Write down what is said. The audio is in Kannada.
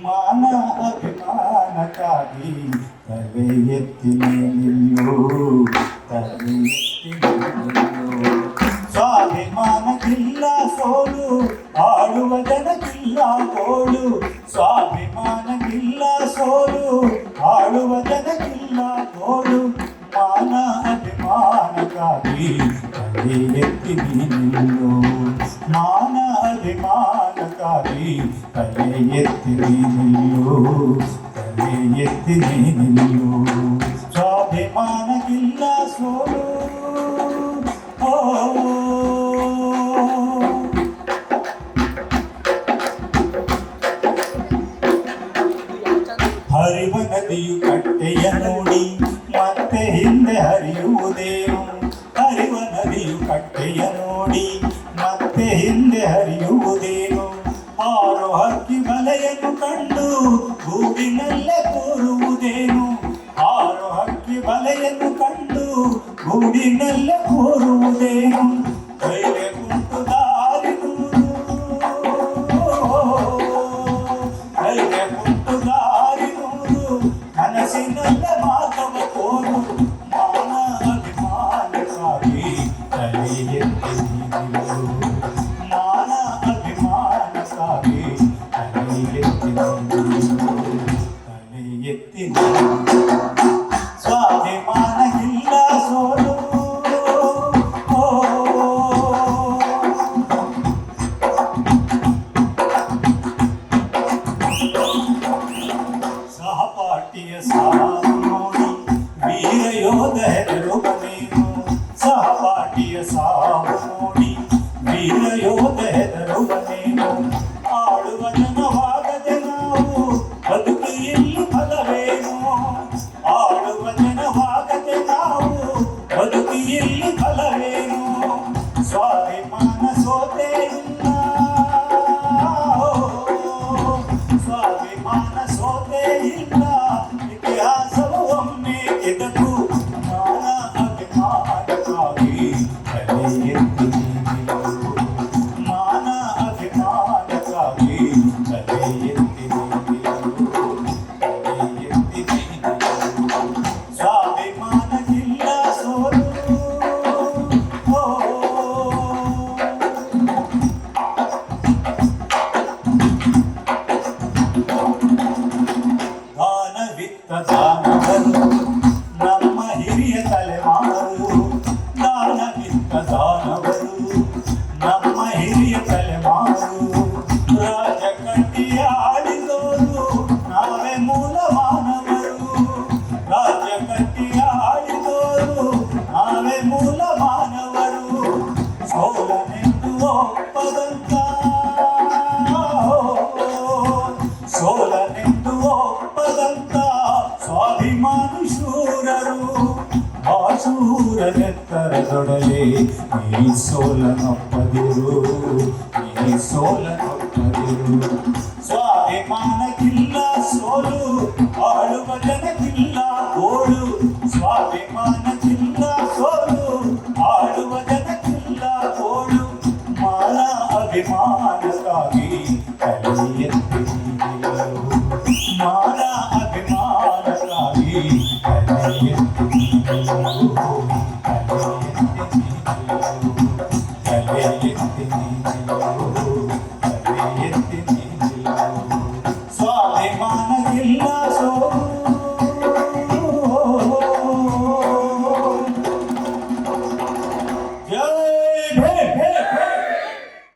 ಮಾನ ಅಭಿಮಾನಕ್ಕಾಗಿ ತಲೆ ಎತ್ತಿ ನಿಲ್ಲು, ತಲೆ ಎತ್ತಿ ನಿಲ್ಲು. ಸ್ವಾಭಿಮಾನಕ್ಕಿಲ್ಲ ಸೋಲು, ಆಳುವ ಜನಕ್ಕಿಲ್ಲ ಗೋಳು. ಸ್ವಾಭಿಮಾನಕ್ಕಿಲ್ಲ ಸೋಲು, ಆಳುವ ಜನಕ್ಕಿಲ್ಲ ಗೋಳು. ಮಾನ ಅಭಿಮಾನಕ್ಕಾಗಿ ತಲೆ ಎತ್ತಿ ನಿಲ್ಲು, ಮಾನ ಅಭಿಮಾನಕ್ಕಾಗಿ ತಲೆ ಎತ್ತಿ ನಿಲ್ಲು, ತಲೆ ಎತ್ತಿ ನಿಲ್ಲು. ಸ್ವಾಭಿಮಾನಕ್ಕಿಲ್ಲ ಸೋಲು. ಹರಿವ ನದಿಯು ಕಟ್ಟೆಯ ನೋಡಿ ಮತ್ತೆ ಹಿಂದೆ ಹರಿಯುವುದೇನು? ಹರಿವ ನದಿಯು ಕಟ್ಟೆಯ ನೋಡಿ ಮತ್ತೆ ಹಿಂದೆ ಹರಿಯುವುದೇನು? ಆರು ಹಕ್ಕಿ ಬಲೆಯನ್ನು ಕಂಡು ಗೂಡಿನಲ್ಲೇ ಕೂರುವುದೇನು? ಆರು ಹಕ್ಕಿ ಬಲೆಯನ್ನು ಕಂಡು ಗೂಡಿನಲ್ಲೇ ಕೂರುವುದೇನು? ಕೈಗೆ ಕುಂಟು ದಾರಿ ದೂರು, ಕೈಗೆ ಕುಂಟು ದಾರಿ ದೂರು, ಕನಸಿನಲ್ಲೇ ಮಾತವ ಕೋರು. ಮಾನ ಅಭಿಮಾನಕ್ಕಾಗಿ ತಲೆ ಎತ್ತಿ ನಿಲ್ಲು, ಮಾನ ಅಭಿಮಾನಕ್ಕಾಗಿ ತಲೆ ಎತ್ತಿ ನಿಲ್ಲು, ತಲೆ ಎತ್ತಿ ನಿಲ್ಲು. ಸ್ವಾಭಿಮಾನಕ್ಕಿಲ್ಲ ಸೋಲು. ಸಹಪಾಠಿಯ ಸಾವು ನೋಡಿ ವೀರ ಯೋಧ ಹೆದರುವನೇನು? ಸಹಪಾಠಿಯ ಸಾವು ನೋಡಿ ವೀರ ಯೋಧ ಹೆದರುವನೇನು? ಆಳುವ ಜನವಾಗದೆ ನಾವು ಬದುಕಿಯಲ್ಲಿ ಫಲವೇನು? ಆಳುವ ಜನವಾಗದೆ ನಾವು ಬದುಕಿಯಲ್ಲಿ ಫಲವೇನು? ಸ್ವಾಭಿಮಾನ ಸೋತೆ ಇಲ್ಲ, ಸ್ವಾಭಿಮಾನ ಸೋತೆ ಇಲ್ಲ, ಇತಿಹಾಸವು ಒಮ್ಮೆ ಕೆದಕು. ಮಾನ ಅಭಿಮಾನಕ್ಕಾಗಿ ತಲೆ ಎತ್ತಿ ನಿಲ್ಲು, ಮಾನ ಅಭಿಮಾನಕ್ಕಾಗಿ ತಲೆ ಎತ್ತಿ ನಿಲ್ಲು, ತಲೆ ಎತ್ತಿ ನಿಲ್ಲು. ಸ್ವಾಭಿಮಾನಕ್ಕಿಲ್ಲ ಸೋಲು. ದಾನವಿತ್ತ ದಾನವರು ನಮ್ಮ ಹಿರಿಯ ತಲೆಮಾರು, ದಾನವಿತ್ತ ದಾನವರು ನಮ್ಮ ಹಿರಿಯ ತಲೆಮಾರು. ರಾಜ ಕಟ್ಟಿ ಆಳಿದೋರು ನಾವೇ ಮೂಲ ಮಾನವರು, ರಾಜ ಕಟ್ಟಿ ಆಳಿದೋರು ನಾವೇ ಮೂಲ ಮಾನವರು. ಸೋಲನೆಂದು ಒಪ್ಪದಂತ, ಸೋಲನೆಂದು ಒಪ್ಪದಂತ ಸ್ವಾಭಿಮಾನಿ ಶೂರರು. ಆ ಶೂರನೆತ್ತರದೊಡಲೆ ಈ ಸೋಲನೊಪ್ಪದಿರು, ಈ ಸೋಲನೊಪ್ಪದಿರು. ಸ್ವಾಭಿಮಾನ